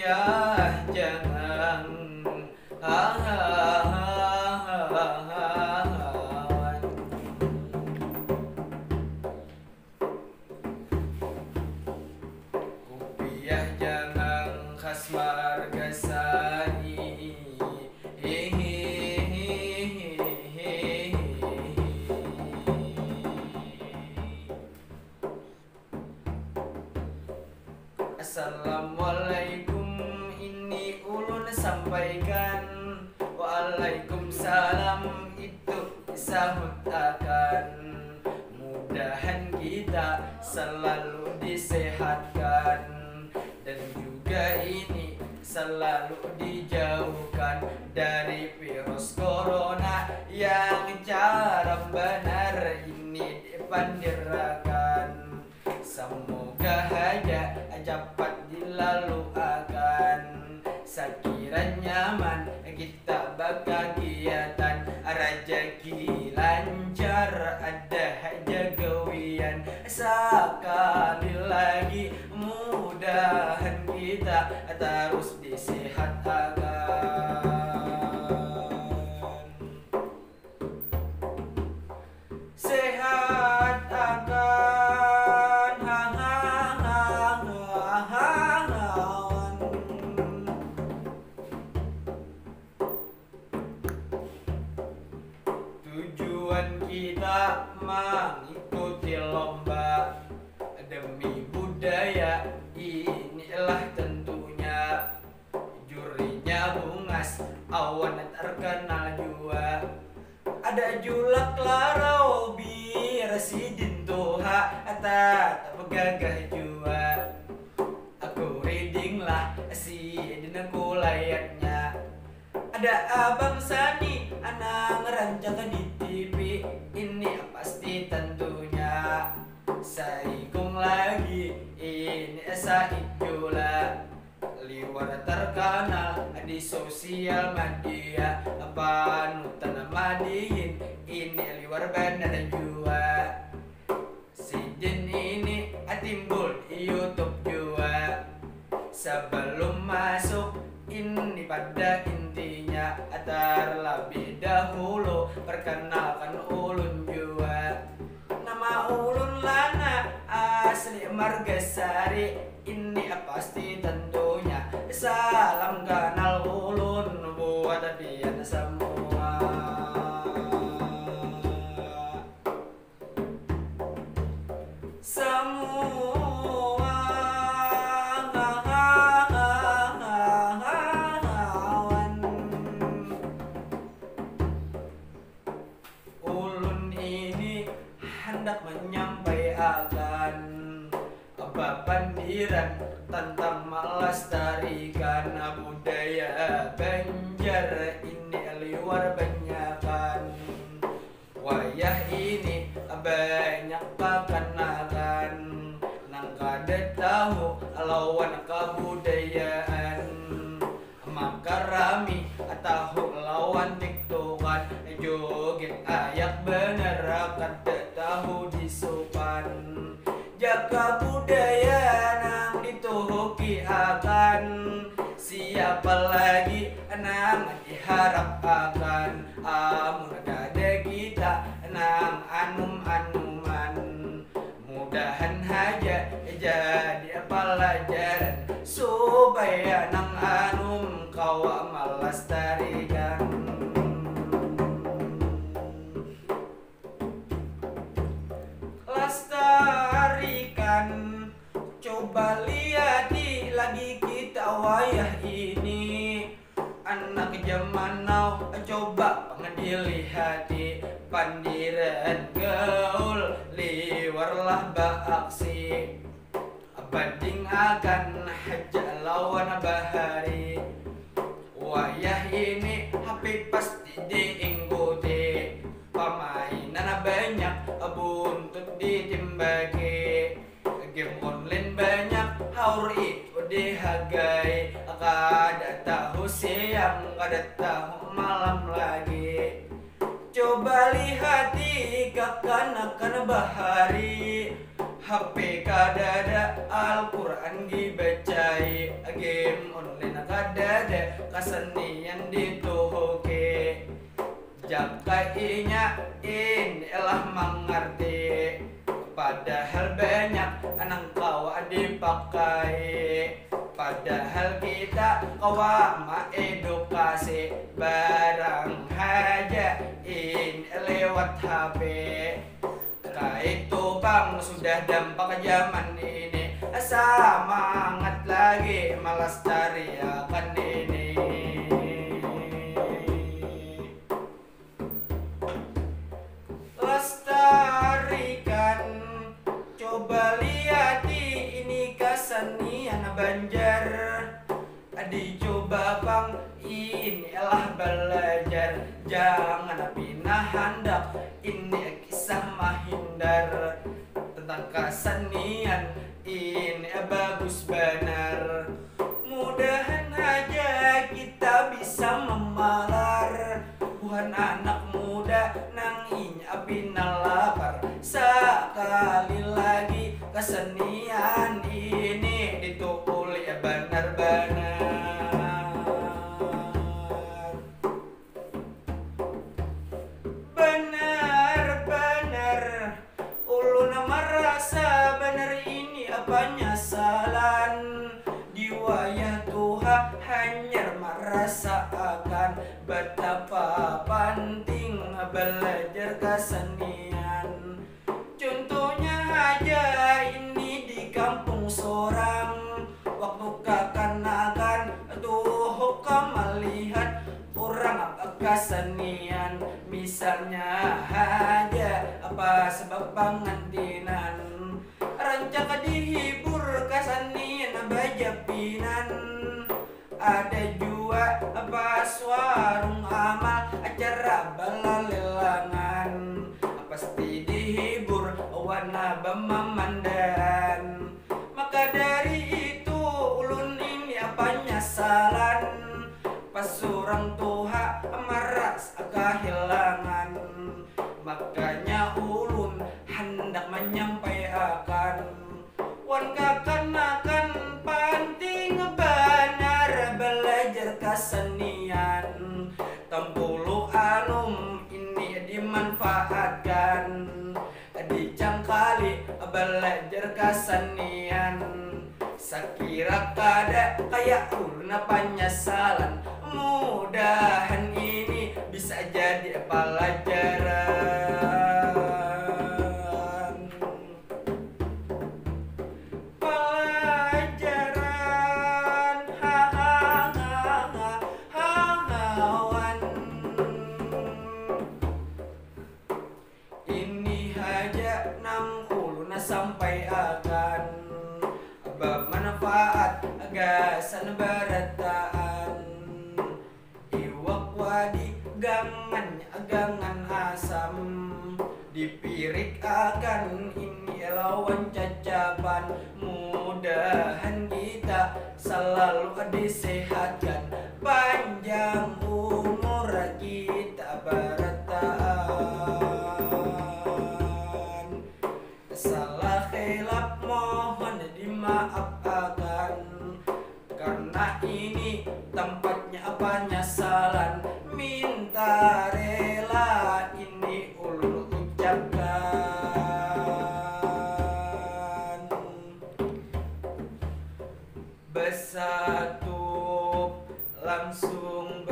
Rupiah jangan Rupiah jangan khas marga sari. Assalamualaikum, ini ulun sampaikan. Waalaikumsalam, itu sahut akan. Mudahan kita selalu disehatkan, dan juga ini selalu dijauhkan dari virus corona yang cara benar ini dipandirakan. Semoga aja cepat dilalu akan. Sekira nyaman kita berkegiatan, rezeki lancar ada aja gawian. Sekali lagi mudahan kita terus disehatkan. Sehat akan. Tujuan kita mengikuti lomba demi budaya, inilah tentunya. Jurinya Bungas, awan terkenal jua. Ada julak larau biar sidin toha tak begagah jua. Aku reading lah sidin aku layaknya. Ada Abang Sani, anak ngerancang di TV, ini pasti tentunya. Saikung lagi, ini Said Jula. Liwar terkenal di sosial media, panutan madiin, ini liwar benar jua. Sidin ini timbul di YouTube jua. Sebelum masuk ini pada intinya, terlebih dahulu perkenalkan ulun jua. Nama ulun Lana, asli Margasari, ini pasti tentunya. Salam kenal ulun buat pian semua. Hendak menyampaikan pandiran tentang melestarikan budaya Banjar, ini liwar banyakan. Wayah ini banyak perkenalkan, nang kada tahu lawan kebudayaan. Maka rami tahu lawan tiktokan, joget ayak bener kada tahu disupan. Jaga budaya nang dituhuki akan, siapa lagi nang diharap akan. Amun kada kita nang anum-anuman, mudahan aja jadi pelajaran supaya nang anum kau melestarikan. Lestarikan, coba lihat lagi kita wayah ini. Anak zaman now coba dilihat pandiran gaul liwarlah baaksi. Banding akan haja lawan bahari. Wayah ini hampir pasti diingkuti, pemainan banyak buntut ditimbaki. Game online banyak haur itu dihargai, kada tahu siang kada tahu malam lagi. Coba lihat kekanakan bahari, HP kadada Al-Quran dibacai, game online kadada kesenian dituhuki. Jakainya inilah mengerti, padahal banyak anak kawa dipakai. Padahal kita kawa ma edukasi, barang haja ini lewat HP. Itu bang sudah dampak zaman ini, semangat lagi malas teriakan ini. Lestarikan, coba lihat ini kesenian Banjar. Dicoba bang, inilah belajar, jangan pindah handap. Ini kisah Mahindar tentang kesenian, ini bagus benar. Mudahan aja kita bisa memalar, bukan anak muda nanginya pindah lapar. Sekali lagi kesenian ini ditupuli benar-benar. Benar-benar ulun merasa benar ini penyesalan. Di wayah Tuhan hanya merasa akan betapa penting belajar kesenian. Contohnya aja ini di kampung sorang, waktu kekanakan tuh kau melihat orang kesenian. Misalnya aja apa sebab pengantinan, rancak dihibur kesenian bajapinan. Ada juga apa warung amal acara balalelangan, pasti dihibur warna bemamandan. Maka dari itu ulun ini penyesalan, pas orang tua maras kehilangan. Makanya ulun hendak menyampaikan, wan kekanakan penting benar belajar kesenian. Tempulu anum ini dimanfaatkan, dicangkali belajar kesenian. Sekira kada kayak ulun penyesalan, mudahan ini bisa jadi pelajaran. Pelajaran, hahaha, ini aja nang ulun sampai akan bermanfaat agasan barataan. Iwak wadi gangan asam, dipirik akan ini lawan cacapan. Mudahan kita selalu disehatkan, panjang umur kita barataan. Salah khilaf mohon dimaafkan, karena ini tempatnya penyesalan. Minta rela ini ulun ucapkan. Bersatu langsung